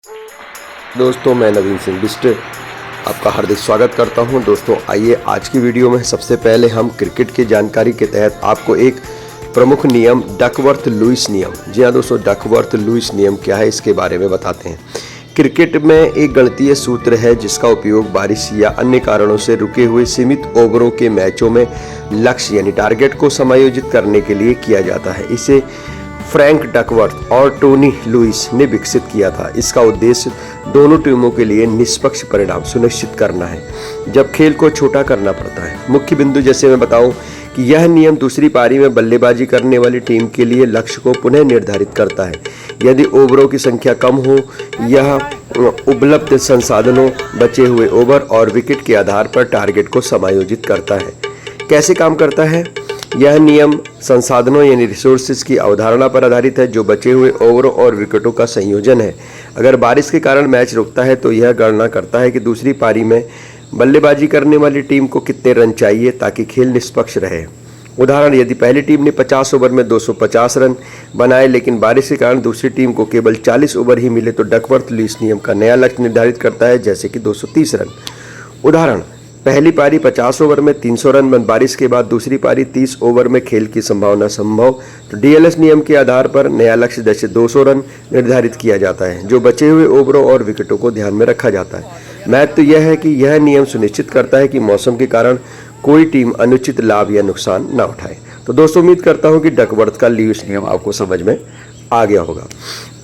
दोस्तों, मैं नवीन सिंह बिष्ट आपका हार्दिक स्वागत करता हूं। दोस्तों, आइए आज की वीडियो में सबसे पहले हम क्रिकेट की जानकारी के तहत आपको एक प्रमुख नियम डकवर्थ लुईस नियम, जी हाँ दोस्तों, डकवर्थ लुईस नियम क्या है इसके बारे में बताते हैं। क्रिकेट में एक गणितीय सूत्र है जिसका उपयोग बारिश या अन्य कारणों से रुके हुए सीमित ओवरों के मैचों में लक्ष्य यानी टारगेट को समायोजित करने के लिए किया जाता है। इसे फ्रैंक डकवर्थ और टोनी लुईस ने विकसित किया था। इसका उद्देश्य दोनों टीमों के लिए निष्पक्ष परिणाम सुनिश्चित करना है जब खेल को छोटा करना पड़ता है। मुख्य बिंदु जैसे मैं बताऊं कि यह नियम दूसरी पारी में बल्लेबाजी करने वाली टीम के लिए लक्ष्य को पुनः निर्धारित करता है। यदि ओवरों की संख्या कम हो, यह उपलब्ध संसाधनों, बचे हुए ओवर और विकेट के आधार पर टारगेट को समायोजित करता है। कैसे काम करता है? यह नियम संसाधनों यानी रिसोर्सेज की अवधारणा पर आधारित है जो बचे हुए ओवरों और विकेटों का संयोजन है। अगर बारिश के कारण मैच रुकता है तो यह गणना करता है कि दूसरी पारी में बल्लेबाजी करने वाली टीम को कितने रन चाहिए ताकि खेल निष्पक्ष रहे। उदाहरण, यदि पहली टीम ने 50 ओवर में 250 रन बनाए लेकिन बारिश के कारण दूसरी टीम को केवल 40 ओवर ही मिले तो डकवर्थ लुईस नियम का नया लक्ष्य निर्धारित करता है, जैसे कि 230 रन। उदाहरण, पहली पारी 50 ओवर में 300 रन, बारिश के बाद दूसरी पारी 30 ओवर में खेल की संभावना संभव, तो डीएलएस नियम के आधार पर नया लक्ष्य जैसे 200 रन निर्धारित किया जाता है जो बचे हुए ओवरों और विकेटों को ध्यान में रखा जाता है। महत्व तो यह है कि यह नियम सुनिश्चित करता है कि मौसम के कारण कोई टीम अनुचित लाभ या नुकसान न उठाए। तो दोस्तों, उम्मीद करता हूँ कि डकवर्थ का लुईस नियम आपको समझ में आ गया होगा।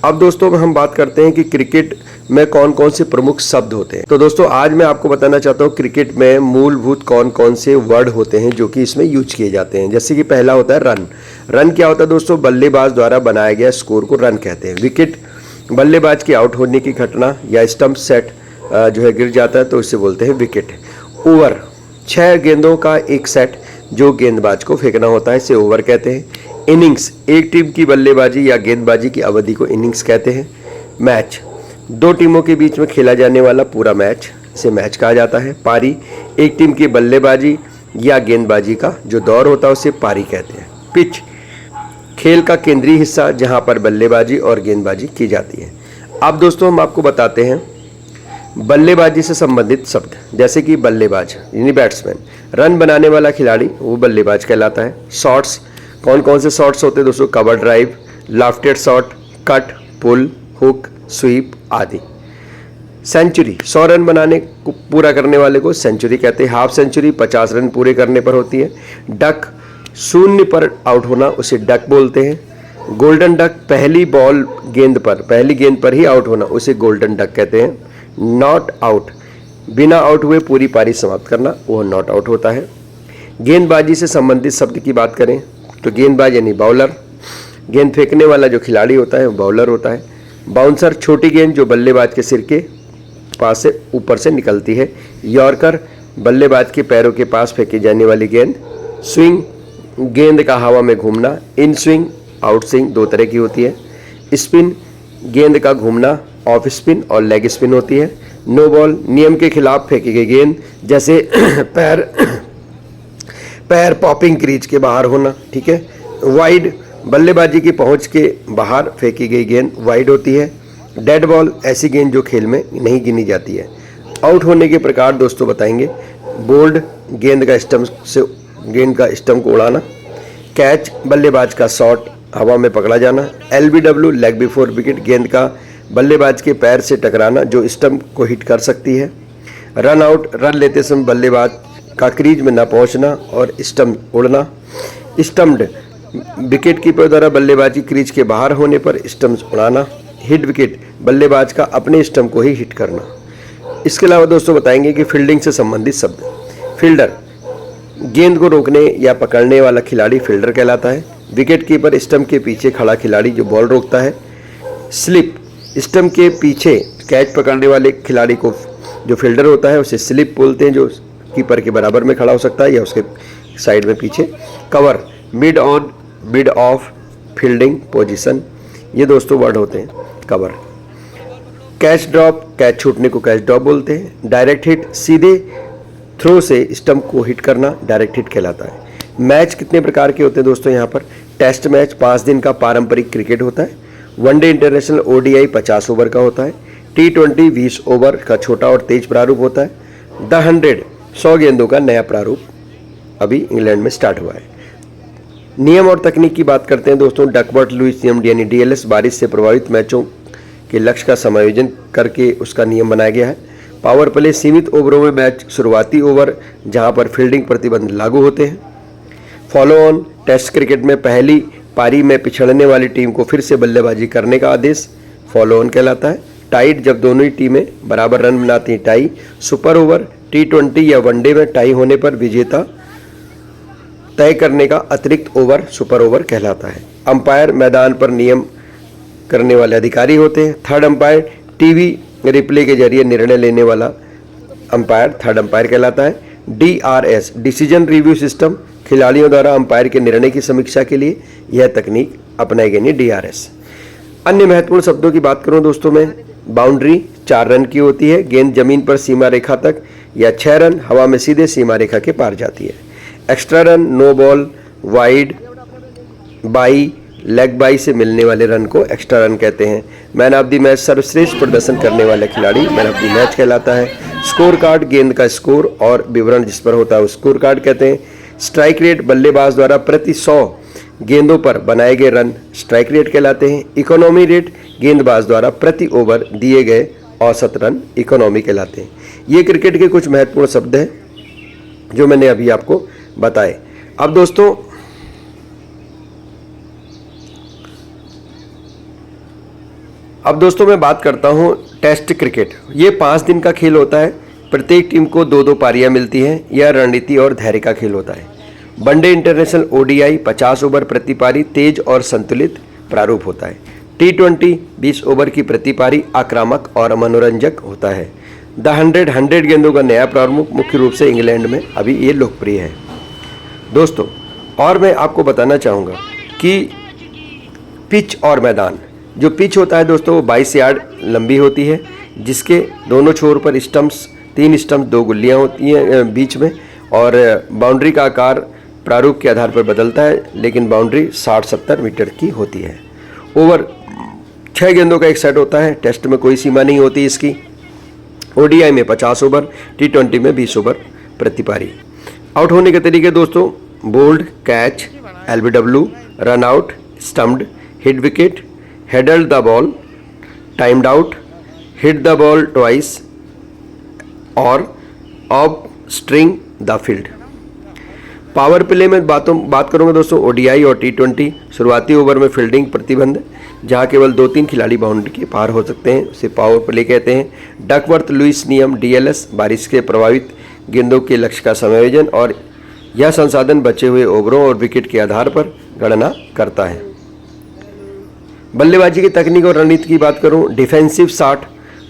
अब दोस्तों हम बात करते हैं कि क्रिकेट में कौन कौन से प्रमुख शब्द होते हैं। तो दोस्तों, आज मैं आपको बताना चाहता हूँ क्रिकेट में मूलभूत कौन कौन से वर्ड होते हैं जो कि इसमें यूज किए जाते हैं। जैसे कि पहला होता है रन। रन क्या होता है दोस्तों? बल्लेबाज द्वारा बनाया गया स्कोर को रन कहते हैं। विकेट, बल्लेबाज के आउट होने की घटना या स्टंप सेट जो है गिर जाता है तो इसे बोलते हैं विकेट। ओवर, 6 गेंदों का एक सेट जो गेंदबाज को फेंकना होता है, इसे ओवर कहते हैं। इनिंग्स, एक टीम की बल्लेबाजी या गेंदबाजी की अवधि को इनिंग्स कहते हैं। मैच, 2 टीमों के बीच में खेला जाने वाला पूरा मैच, इसे मैच कहा जाता है। पारी, एक टीम की बल्लेबाजी या गेंदबाजी का जो दौर होता है उसे पारी कहते हैं। पिच, खेल का केंद्रीय हिस्सा जहां पर बल्लेबाजी और गेंदबाजी की जाती है। अब दोस्तों हम आपको बताते हैं बल्लेबाजी से संबंधित शब्द, जैसे कि बल्लेबाज यानी बैट्समैन, रन बनाने वाला खिलाड़ी वो बल्लेबाज कहलाता है। शॉट्स, कौन कौन से शॉट्स होते हैं दोस्तों? कवर ड्राइव, लेफ्टेड शॉट, कट, पुल, हुक, स्वीप आदि। सेंचुरी, 100 रन बनाने को पूरा करने वाले को सेंचुरी कहते हैं। हाफ सेंचुरी 50 रन पूरे करने पर होती है। डक, शून्य पर आउट होना, उसे डक बोलते हैं। गोल्डन डक, पहली गेंद पर ही आउट होना, उसे गोल्डन डक कहते हैं। नॉट आउट, बिना आउट हुए पूरी पारी समाप्त करना, वह नॉट आउट होता है। गेंदबाजी से संबंधित शब्द की बात करें तो गेंदबाज यानी बाउलर, गेंद फेंकने वाला जो खिलाड़ी होता है वो बाउलर होता है। बाउंसर, छोटी गेंद जो बल्लेबाज के सिर के पास से ऊपर से निकलती है। यॉर्कर, बल्लेबाज के पैरों के पास फेंकी जाने वाली गेंद। स्विंग, गेंद का हवा में घूमना। इन स्विंग, आउट स्विंग 2 तरह की होती है। स्पिन, गेंद का घूमना, ऑफ स्पिन और लेग स्पिन होती है। नो बॉल, नियम के खिलाफ फेंकी गई गेंद, जैसे पैर पॉपिंग क्रीज के बाहर होना, ठीक है। वाइड, बल्लेबाजी की पहुंच के बाहर फेंकी गई गेंद वाइड होती है। डेड बॉल, ऐसी गेंद जो खेल में नहीं गिनी जाती है। आउट होने के प्रकार दोस्तों बताएंगे। बोल्ड, गेंद का स्टंप को उड़ाना। कैच, बल्लेबाज का शॉट हवा में पकड़ा जाना। LBW, लेग बिफोर विकेट, गेंद का बल्लेबाज के पैर से टकराना जो स्टंप को हिट कर सकती है। रन आउट, रन लेते समय बल्लेबाज का क्रीज में न पहुंचना और स्टंप उड़ना। स्टंप्ड, विकेट कीपर द्वारा बल्लेबाजी क्रीज के बाहर होने पर स्टंप उड़ाना। हिट विकेट, बल्लेबाज का अपने स्टंप को ही हिट करना। इसके अलावा दोस्तों बताएंगे कि फील्डिंग से संबंधित शब्द। फील्डर, गेंद को रोकने या पकड़ने वाला खिलाड़ी फील्डर कहलाता है। विकेट कीपर, स्टंप के पीछे खड़ा खिलाड़ी जो बॉल रोकता है। स्लिप, स्टंप के पीछे कैच पकड़ने वाले खिलाड़ी को जो फील्डर होता है उसे स्लिप बोलते हैं, जो कीपर के बराबर में खड़ा हो सकता है या उसके साइड में पीछे। Cover, mid on, mid of, fielding position, ये दोस्तों वर्ड होते हैं कवर। कैच ड्रॉप, कैच छूटने को कैच ड्रॉप बोलते हैं। डायरेक्ट हिट, सीधे थ्रो से स्टंप को हिट करना डायरेक्ट हिट कहलाता है। मैच कितने प्रकार के होते हैं दोस्तों? यहाँ पर टेस्ट मैच 5 दिन का पारंपरिक क्रिकेट होता है। वनडे इंटरनेशनल ODI 50 ओवर का होता है। T20 20 ओवर का छोटा और तेज प्रारूप होता है। द 100 गेंदों का नया प्रारूप अभी इंग्लैंड में स्टार्ट हुआ है। नियम और तकनीक की बात करते हैं दोस्तों। डकवर्थ लुईस नियम यानी DLS बारिश से प्रभावित मैचों के लक्ष्य का समायोजन करके उसका नियम बनाया गया है। पावर प्ले सीमित ओवरों में मैच शुरुआती ओवर जहां पर फील्डिंग प्रतिबंध लागू होते हैं। फॉलो ऑन टेस्ट क्रिकेट में पहली पारी में पिछड़ने वाली टीम को फिर से बल्लेबाजी करने का आदेश फॉलो ऑन कहलाता है। टाइड जब दोनों ही टीमें बराबर रन बनाती हैं टाई। सुपर ओवर T20 या वनडे में टाई होने पर विजेता तय करने का अतिरिक्त ओवर सुपर ओवर कहलाता है। अंपायर मैदान पर नियम करने वाले अधिकारी होते हैं। थर्ड अंपायर टीवी रिप्ले के जरिए निर्णय लेने वाला अंपायर थर्ड अंपायर कहलाता है। DRS डिसीजन रिव्यू सिस्टम खिलाड़ियों द्वारा अंपायर के निर्णय की समीक्षा के लिए यह तकनीक अपनाई गई है DRS। अन्य महत्वपूर्ण शब्दों की बात करूं दोस्तों मैं, बाउंड्री 4 रन की होती है। गेंद जमीन पर सीमा रेखा तक या 6 रन हवा में सीधे सीमा रेखा के पार जाती है। Extra run no ball wide bye leg bye से मिलने वाले रन को एक्स्ट्रा रन कहते हैं। मैन ऑफ द मैच सर्वश्रेष्ठ प्रदर्शन करने वाला खिलाड़ी मैन ऑफ द मैच कहलाता है। स्कोर कार्ड गेंद का स्कोर और विवरण जिस पर होता है वो स्कोर कार्ड कहते हैं। स्ट्राइक रेट बल्लेबाज द्वारा प्रति 100 गेंदों पर बनाए गए रन स्ट्राइक रेट कहलाते हैं। इकोनॉमी रेट गेंदबाज द्वारा प्रति ओवर दिए गए औसत रन इकोनॉमी कहलाते हैं। ये क्रिकेट के कुछ महत्वपूर्ण शब्द हैं जो मैंने अभी आपको बताए। अब दोस्तों मैं बात करता हूं टेस्ट क्रिकेट। ये 5 दिन का खेल होता है। प्रत्येक टीम को 2-2 पारियां मिलती हैं। यह रणनीति और धैर्य का खेल होता है। वनडे इंटरनेशनल ODI 50 ओवर प्रति पारी तेज और संतुलित प्रारूप होता है। T20 20 ओवर की प्रति पारी आक्रामक और मनोरंजक होता है। द 100 गेंदों का नया प्रारूप मुख्य रूप से इंग्लैंड में अभी ये लोकप्रिय है दोस्तों। और मैं आपको बताना चाहूँगा कि पिच और मैदान, जो पिच होता है दोस्तों वो 22 यार्ड लंबी होती है, जिसके दोनों छोर पर स्टंप्स 3 स्टंप्स 2 गुल्लियाँ होती हैं बीच में, और बाउंड्री का आकार प्रारूप के आधार पर बदलता है, लेकिन बाउंड्री 60-70 मीटर की होती है। ओवर 6 गेंदों का एक सेट होता है। टेस्ट में कोई सीमा नहीं होती इसकी। ODI में 50 ओवर, T20 में 20 ओवर प्रति पारी। आउट होने के तरीके दोस्तों, bold, catch, LBW, run out, stumped, hit wicket, handled the ball, timed out, hit the ball twice और obstructing the field. Power play में बात करूंगा दोस्तों। ODI और T20 शुरुआती ओवर में फील्डिंग प्रतिबंध, जहां केवल 2-3 खिलाड़ी बाउंड्री के पार हो सकते हैं, उसे पावर प्ले कहते हैं। डकवर्थ लुईस नियम DLS बारिश के प्रभावित गेंदों के लक्ष्य का समायोजन और यह संसाधन बचे हुए ओवरों और विकेट के आधार पर गणना करता है। बल्लेबाजी की तकनीक और रणनीति की बात करूं, डिफेंसिव शॉट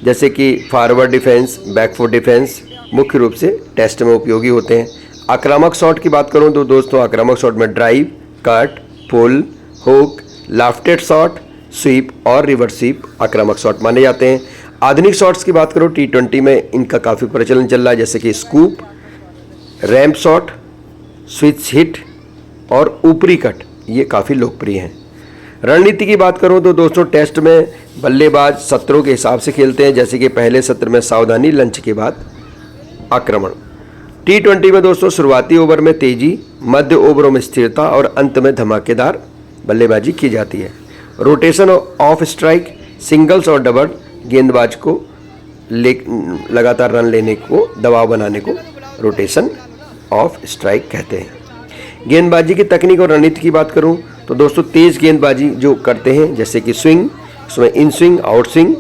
जैसे कि फॉरवर्ड डिफेंस, बैकफुट डिफेंस मुख्य रूप से टेस्ट में उपयोगी होते हैं। आक्रामक शॉट की बात करूं तो दोस्तों आक्रामक शॉट में ड्राइव, कट, पुल, हुक, लाफ्टेड शॉट, स्वीप और रिवर्स स्वीप आक्रामक शॉट माने जाते हैं। आधुनिक शॉट्स की बात करूं T20 में इनका काफ़ी प्रचलन चल रहा है, जैसे कि scoop, ramp shot, switch hit और ऊपरी कट, ये काफ़ी लोकप्रिय हैं। रणनीति की बात करूं तो दोस्तों टेस्ट में बल्लेबाज सत्रों के हिसाब से खेलते हैं, जैसे कि पहले सत्र में सावधानी, लंच के बाद आक्रमण। T20 में दोस्तों शुरुआती ओवर में तेजी, मध्य ओवरों में स्थिरता और अंत में धमाकेदार बल्लेबाजी की जाती है। रोटेशन ऑफ स्ट्राइक, सिंगल्स और डबल गेंदबाज को लगातार रन लेने को, दबाव बनाने को रोटेशन ऑफ स्ट्राइक कहते हैं। गेंदबाजी की तकनीक और रणनीति की बात करूं तो दोस्तों तेज गेंदबाजी जो करते हैं, जैसे कि स्विंग, उसमें in swing, out swing,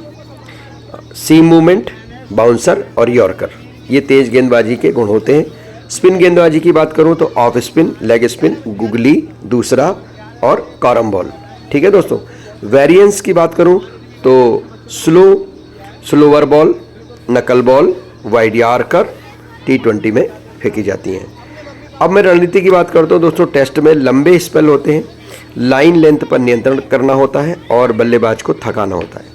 seam movement, bouncer और यॉर्कर, ये तेज गेंदबाजी के गुण होते हैं। स्पिन गेंदबाजी की बात करूं तो off spin, leg spin, googly, दूसरा और कॉरम बॉल। ठीक है दोस्तों। वेरिएंस की बात करूं तो स्लोवर बॉल, नकल बॉल, वाइड यॉर्कर T20 में फेंकी जाती हैं। अब मैं रणनीति की बात करता हूं दोस्तों। टेस्ट में लंबे स्पेल होते हैं, लाइन लेंथ पर नियंत्रण करना होता है और बल्लेबाज को थकाना होता है।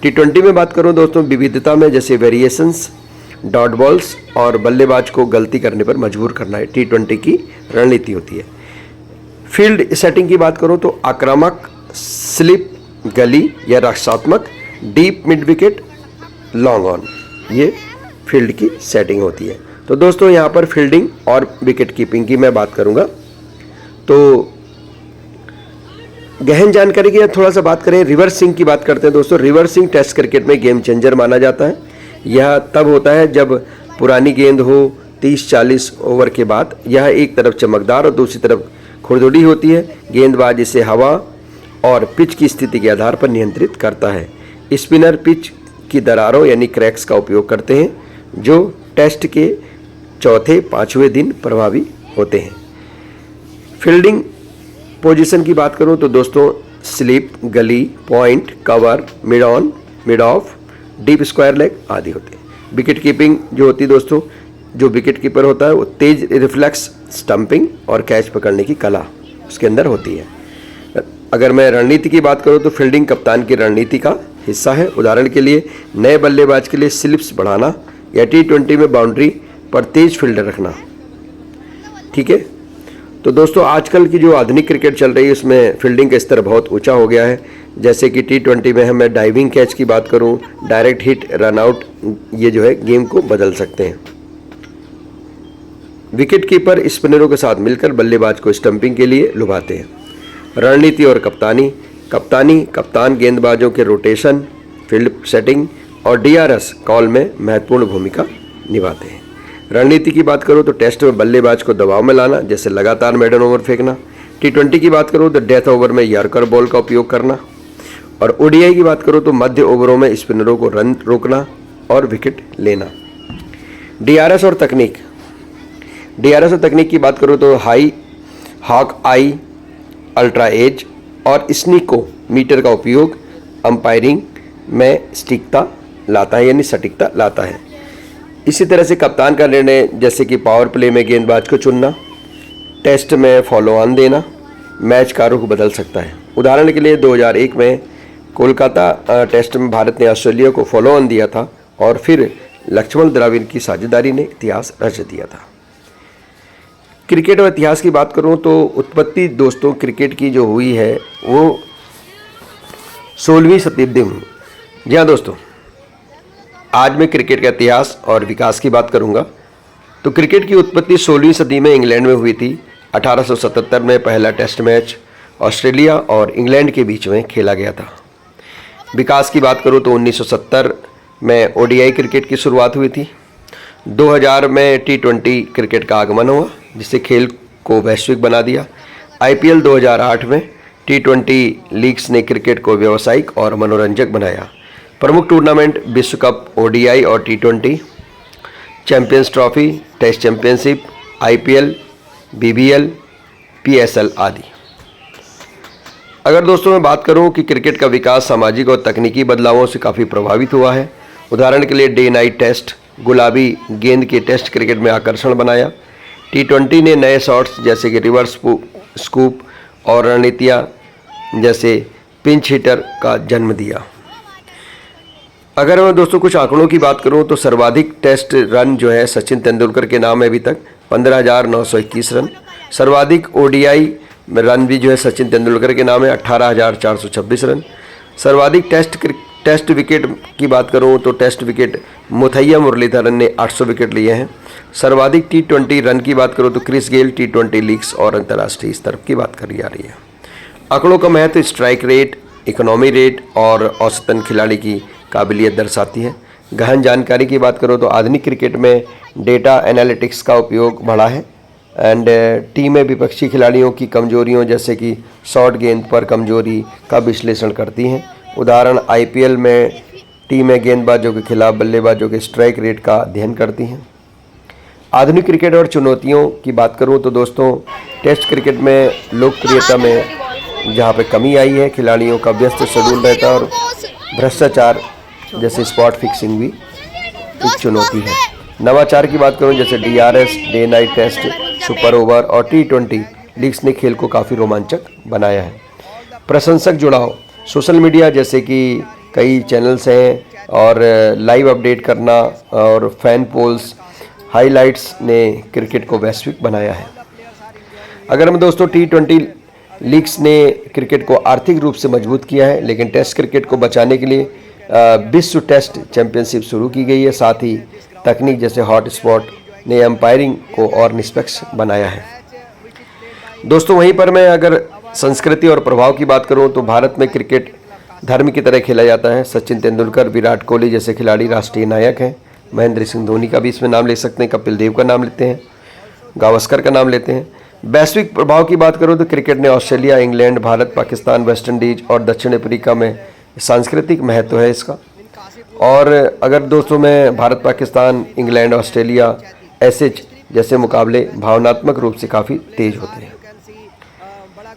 T20 में बात करूं दोस्तों विविधता में, जैसे वेरिएशंस, डॉट बॉल्स और बल्लेबाज को गलती करने पर मजबूर करना है, T20 की रणनीति होती है। फील्ड सेटिंग की बात करूं तो आक्रामक, स्लिप, गली या रक्षात्मक, deep mid wicket, long on, ये फील्ड की सेटिंग होती है। तो दोस्तों यहाँ पर फील्डिंग और विकेट कीपिंग की मैं बात करूँगा। तो गहन जानकारी की थोड़ा सा बात करें, रिवर्स स्विंग की बात करते हैं दोस्तों। रिवर्स स्विंग टेस्ट क्रिकेट में गेम चेंजर माना जाता है। यह तब होता है जब पुरानी गेंद हो 30-40 ओवर के बाद। यह एक तरफ चमकदार और दूसरी तरफ खुरदुरी होती है। गेंदबाज इसे हवा और पिच की स्थिति के आधार पर नियंत्रित करता है। स्पिनर पिच की दरारों यानी क्रैक्स का उपयोग करते हैं, जो टेस्ट के चौथे-पांचवें दिन प्रभावी होते हैं। फील्डिंग पोजीशन की बात करूं तो दोस्तों स्लिप, गली, point, cover, mid on, mid of, deep square leg आदि होते हैं। विकेट कीपिंग जो होती है दोस्तों, जो विकेट कीपर होता है वो तेज रिफ्लेक्स, स्टंपिंग और कैच पकड़ने की कला उसके अंदर होती है। अगर मैं रणनीति की बात करूं तो फील्डिंग कप्तान की रणनीति का हिस्सा है। उदाहरण के लिए नए बल्लेबाज के लिए स्लिप्स बढ़ाना या T20 में बाउंड्री पर तेज फील्डर रखना। ठीक है, तो दोस्तों आजकल की जो आधुनिक क्रिकेट चल रही है उसमें फील्डिंग का स्तर बहुत ऊंचा हो गया है। जैसे कि T20 में मैं डाइविंग कैच की बात करूं, डायरेक्ट हिट, रन आउट, ये जो है गेम को बदल सकते हैं। विकेट कीपर स्पिनरों के साथ मिलकर बल्लेबाज को स्टंपिंग के लिए लुभाते हैं। रणनीति और कप्तानी कप्तान गेंदबाजों के रोटेशन, फील्ड सेटिंग और DRS कॉल में महत्वपूर्ण भूमिका निभाते हैं। रणनीति की बात करूं तो टेस्ट में बल्लेबाज को दबाव में लाना, जैसे लगातार मेडन ओवर फेंकना। T20 की बात करूं तो डेथ ओवर में यॉर्कर बॉल का उपयोग करना। और ODI की बात करूं तो मध्य ओवरों में स्पिनरों को रन रोकना और विकेट लेना। DRS और तकनीक की बात करूं तो हाई, हॉक आई, अल्ट्रा एज और स्नीको मीटर का उपयोग अंपायरिंग में सटीकता लाता है, यानी सटीकता लाता है। इसी तरह से कप्तान का निर्णय, जैसे कि पावर प्ले में गेंदबाज को चुनना, टेस्ट में फॉलो ऑन देना, मैच का रुख बदल सकता है। उदाहरण के लिए 2001 में कोलकाता टेस्ट में भारत ने ऑस्ट्रेलिया को फॉलो ऑन दिया था और फिर लक्ष्मण द्रविड़ की साझेदारी ने इतिहास रच दिया था। क्रिकेट और इतिहास की बात करूं तो उत्पत्ति दोस्तों क्रिकेट की जो हुई है वो 16वीं शताब्दी में। जी हाँ दोस्तों, आज मैं क्रिकेट का इतिहास और विकास की बात करूंगा। तो क्रिकेट की उत्पत्ति 16वीं सदी में इंग्लैंड में हुई थी। 1877 में पहला टेस्ट मैच ऑस्ट्रेलिया और इंग्लैंड के बीच में खेला गया था। विकास की बात करूं तो 1970 में ODI क्रिकेट की शुरुआत हुई थी। 2000 में T20 क्रिकेट का आगमन हुआ, जिससे खेल को वैश्विक बना दिया। IPL 2008 में T20 लीग्स ने क्रिकेट को व्यावसायिक और मनोरंजक बनाया। प्रमुख टूर्नामेंट विश्व कप, ODI और T20, champions trophy, test championship, IPL, BBL, PSL आदि। अगर दोस्तों मैं बात करूं कि क्रिकेट का विकास सामाजिक और तकनीकी बदलावों से काफ़ी प्रभावित हुआ है। उदाहरण के लिए डे नाइट टेस्ट, गुलाबी गेंद के टेस्ट क्रिकेट में आकर्षण बनाया। T20 ने नए शॉट्स जैसे कि रिवर्स स्कूप और रणनीतियाँ जैसे पिंच हिटर का जन्म दिया। अगर मैं दोस्तों कुछ आंकड़ों की बात करूं तो सर्वाधिक टेस्ट रन जो है सचिन तेंदुलकर के नाम है अभी तक 15,921 रन। सर्वाधिक ODI रन भी जो है सचिन तेंदुलकर के नाम है 18,426 रन। सर्वाधिक टेस्ट विकेट की बात करूं तो टेस्ट विकेट मुथैया मुरलीधरन ने 800 विकेट लिए हैं। सर्वाधिक T20 रन की बात करूं तो क्रिस गेल T20 लीग्स और अंतर्राष्ट्रीय स्तर की बात करी जा रही है। आंकड़ों का महत्व स्ट्राइक रेट, इकोनॉमी रेट और औसतन खिलाड़ी की काबिलियत दर्शाती है। गहन जानकारी की बात करो तो आधुनिक क्रिकेट में डेटा एनालिटिक्स का उपयोग बढ़ा है एंड टीमें विपक्षी खिलाड़ियों की कमजोरियों जैसे कि शॉर्ट गेंद पर कमजोरी का विश्लेषण करती हैं। उदाहरण IPL में टीमें गेंदबाजों के खिलाफ बल्लेबाजों के स्ट्राइक रेट का अध्ययन करती हैं। आधुनिक क्रिकेट और चुनौतियों की बात करूं तो दोस्तों टेस्ट क्रिकेट में लोकप्रियता में जहां पे कमी आई है, खिलाड़ियों का व्यस्त शेड्यूल रहता है और भ्रष्टाचार जैसे स्पॉट फिक्सिंग भी एक चुनौती है। नवाचार की बात करूं जैसे DRS, day night test, super over और T20 लीग्स ने खेल को काफ़ी रोमांचक बनाया है। प्रशंसक जुड़ाव, सोशल मीडिया जैसे कि कई चैनल्स हैं और लाइव अपडेट करना और फैन पोल्स, हाइलाइट्स ने क्रिकेट को वैश्विक बनाया है। अगर हम दोस्तों T20 लीग्स ने क्रिकेट को आर्थिक रूप से मजबूत किया है, लेकिन टेस्ट क्रिकेट को बचाने के लिए विश्व टेस्ट चैंपियनशिप शुरू की गई है। साथ ही तकनीक जैसे हॉट स्पॉट ने एम्पायरिंग को और निष्पक्ष बनाया है। दोस्तों वहीं पर मैं अगर संस्कृति और प्रभाव की बात करूं तो भारत में क्रिकेट धर्म की तरह खेला जाता है। सचिन तेंदुलकर, विराट कोहली जैसे खिलाड़ी राष्ट्रीय नायक हैं। महेंद्र सिंह धोनी का भी इसमें नाम ले सकते हैं, कपिल देव का नाम लेते हैं, गावस्कर का नाम लेते हैं। वैश्विक प्रभाव की बात करूं तो क्रिकेट ने Australia, England, Bharat, Pakistan, West Indies और दक्षिण अफ्रीका में सांस्कृतिक महत्व है इसका। और अगर दोस्तों मैं भारत, पाकिस्तान, इंग्लैंड, ऑस्ट्रेलिया ऐसे जैसे मुकाबले भावनात्मक रूप से काफ़ी तेज होते हैं।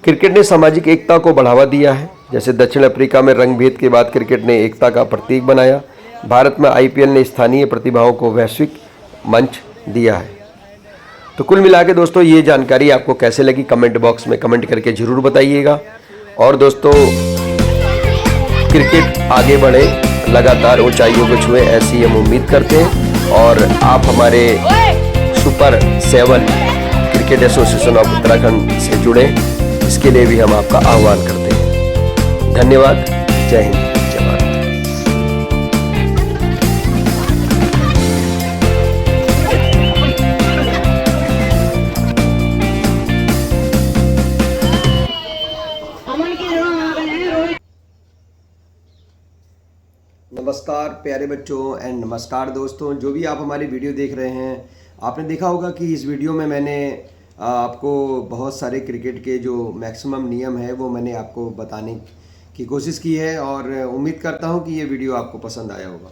क्रिकेट ने सामाजिक एकता को बढ़ावा दिया है। जैसे दक्षिण अफ्रीका में रंग भेद के बाद क्रिकेट ने एकता का प्रतीक बनाया। भारत में आईपीएल ने स्थानीय प्रतिभाओं को वैश्विक मंच दिया है। तो कुल मिला के दोस्तों ये जानकारी आपको कैसे लगी कमेंट बॉक्स में कमेंट करके ज़रूर बताइएगा। और दोस्तों क्रिकेट आगे बढ़े, लगातार ऊंचाइयों को छुए, ऐसी हम उम्मीद करते हैं। और आप हमारे super 7 cricket association of Uttarakhand से जुड़े, इसके लिए भी हम आपका आह्वान करते हैं। धन्यवाद। जय हिंद, जय भारत। नमस्कार प्यारे बच्चों एंड नमस्कार दोस्तों, जो भी आप हमारी वीडियो देख रहे हैं, आपने देखा होगा कि इस वीडियो में मैंने आपको बहुत सारे क्रिकेट के जो मैक्सिमम नियम है वो मैंने आपको बताने की कोशिश की है। और उम्मीद करता हूं कि ये वीडियो आपको पसंद आया होगा।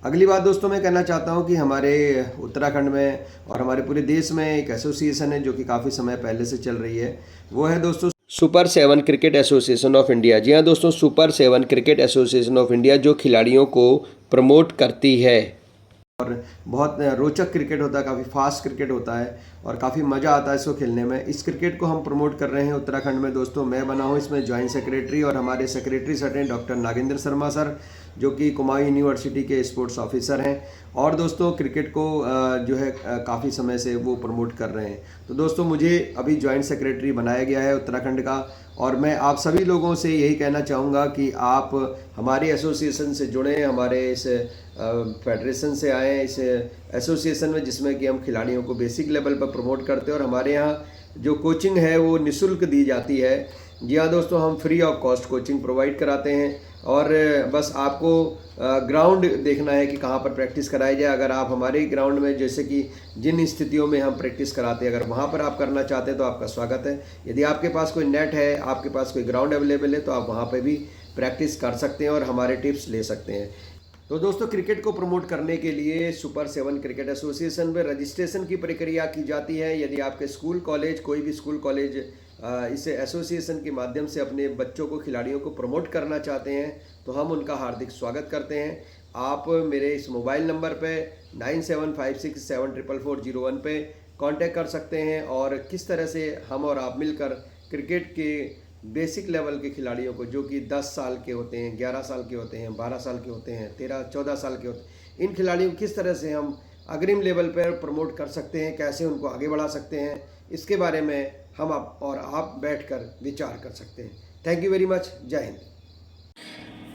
अगली बात दोस्तों मैं कहना चाहता हूं कि हमारे उत्तराखंड में और हमारे पूरे देश में एक एसोसिएशन है जो कि काफ़ी समय पहले से चल रही है। वो है दोस्तों super 7 cricket association of India. जी हाँ दोस्तों, super 7 cricket association of India जो खिलाड़ियों को प्रमोट करती है। और बहुत रोचक क्रिकेट होता है, काफ़ी फास्ट क्रिकेट होता है और काफ़ी मज़ा आता है इसको खेलने में। इस क्रिकेट को हम प्रमोट कर रहे हैं उत्तराखंड में दोस्तों। मैं बना हूँ इसमें जॉइंट सेक्रेटरी और हमारे सेक्रेटरी सर हैं डॉक्टर नागेंद्र शर्मा सर, जो कि कुमाऊं यूनिवर्सिटी के स्पोर्ट्स ऑफिसर हैं। और दोस्तों क्रिकेट को जो है काफ़ी समय से वो प्रमोट कर रहे हैं। तो दोस्तों मुझे अभी जॉइंट सेक्रेटरी बनाया गया है उत्तराखंड का। और मैं आप सभी लोगों से यही कहना चाहूँगा कि आप हमारे एसोसिएशन से जुड़ें, हमारे इस फेडरेशन से आएँ, इस एसोसिएशन में जिसमें कि हम खिलाड़ियों को बेसिक लेवल पर प्रमोट करते हैं। और हमारे यहाँ जो कोचिंग है वो निःशुल्क दी जाती है। जी हाँ दोस्तों, हम free of cost coaching provide कराते हैं। और बस आपको ग्राउंड देखना है कि कहाँ पर प्रैक्टिस कराई जाए। अगर आप हमारे ग्राउंड में, जैसे कि जिन स्थितियों में हम प्रैक्टिस कराते हैं, अगर वहाँ पर आप करना चाहते हैं तो आपका स्वागत है। यदि आपके पास कोई नेट है, आपके पास कोई ग्राउंड अवेलेबल है, तो आप वहाँ पर भी प्रैक्टिस कर सकते हैं और हमारे टिप्स ले सकते हैं। तो दोस्तों क्रिकेट को प्रमोट करने के लिए सुपर 7 क्रिकेट एसोसिएशन में रजिस्ट्रेशन की प्रक्रिया की जाती है। यदि आपके स्कूल कॉलेज, कोई भी स्कूल कॉलेज इस एसोसिएशन के माध्यम से अपने बच्चों को, खिलाड़ियों को प्रमोट करना चाहते हैं तो हम उनका हार्दिक स्वागत करते हैं। आप मेरे इस मोबाइल नंबर पे 9756744401 पे कांटेक्ट कर सकते हैं। और किस तरह से हम और आप मिलकर क्रिकेट के बेसिक लेवल के खिलाड़ियों को, जो कि 10 साल के होते हैं, 11 साल के होते हैं, 12 साल के होते हैं, 13-14 साल के होते हैं, इन खिलाड़ियों को किस तरह से हम अग्रिम लेवल पर प्रमोट कर सकते हैं, कैसे उनको आगे बढ़ा सकते हैं, इसके बारे में हम आप बैठकर विचार कर सकते हैं। Thank you very much. जय हिंद।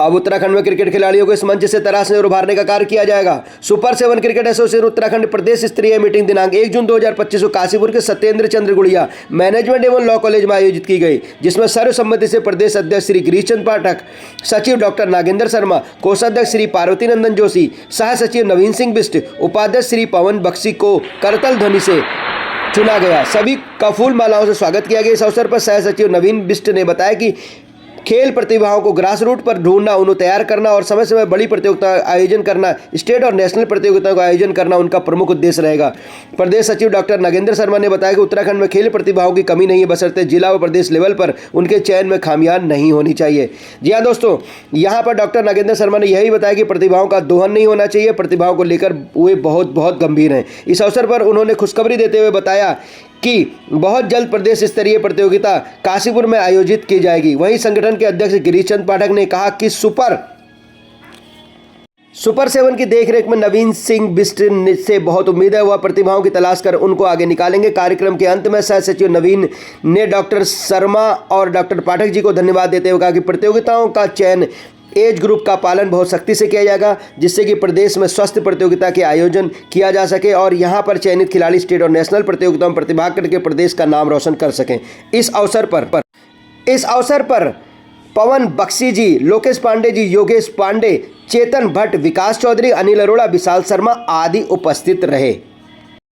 अब उत्तराखंड में क्रिकेट खिलाड़ियों को इस मंच से तराशने और उभारने का कार्य किया जाएगा। सुपर 7 क्रिकेट एसोसिएशन उत्तराखंड प्रदेश स्तरीय मीटिंग दिनांक 1 जून 2025 को काशीपुर के सत्येंद्र चंद्र गुड़िया मैनेजमेंट एवं लॉ कॉलेज में आयोजित की गई, जिसमें सर्वसम्मति से प्रदेश अध्यक्ष श्री गिरीश चंद्र पाठक, सचिव डॉक्टर नागेंद्र शर्मा, कोषाध्यक्ष श्री पार्वती नंदन जोशी, सह सचिव नवीन सिंह बिष्ट, उपाध्यक्ष श्री पवन बख्शी को करतल ध्वनि से चुना गया। सभी का फूल मालाओं से स्वागत किया गया। इस अवसर पर सह सचिव नवीन बिष्ट ने बताया कि खेल प्रतिभाओं को ग्रास रूट पर ढूंढना, उन्हें तैयार करना और समय समय बड़ी प्रतियोगिता आयोजन करना, स्टेट और नेशनल प्रतियोगिताओं का आयोजन करना उनका प्रमुख उद्देश्य रहेगा। प्रदेश सचिव डॉक्टर नागेंद्र शर्मा ने बताया कि उत्तराखंड में खेल प्रतिभाओं की कमी नहीं है, बशर्ते जिला व प्रदेश लेवल पर उनके चयन में खामियां नहीं होनी चाहिए। जी हाँ दोस्तों, यहाँ पर डॉक्टर नागेंद्र शर्मा ने यही बताया कि प्रतिभाओं का दोहन नहीं होना चाहिए, प्रतिभाओं को लेकर वे बहुत गंभीर हैं। इस अवसर पर उन्होंने खुशखबरी देते हुए बताया कि बहुत जल्द प्रदेश स्तरीय प्रतियोगिता काशीपुर में आयोजित की जाएगी। वहीं संगठन के अध्यक्ष गिरीश चंद्र पाठक ने कहा कि सुपर 7 की देखरेख में नवीन सिंह बिष्ट से बहुत उम्मीद है। वह प्रतिभाओं की तलाश कर उनको आगे निकालेंगे। कार्यक्रम के अंत में सह सचिव नवीन ने डॉक्टर शर्मा और डॉक्टर पाठक जी को धन्यवाद देते हुए कहा कि प्रतियोगिताओं का चयन एज ग्रुप का पालन बहुत सख्ती से किया जाएगा, जिससे कि प्रदेश में स्वस्थ प्रतियोगिता के आयोजन किया जा सके और यहां पर चयनित खिलाड़ी स्टेट और नेशनल प्रतियोगिताओं में प्रतिभाग करके प्रदेश का नाम रोशन कर सकें। इस अवसर पर पवन बख्शी जी, लोकेश पांडे जी, योगेश पांडे, चेतन भट्ट, विकास चौधरी, अनिल अरोड़ा, विशाल शर्मा आदि उपस्थित रहे।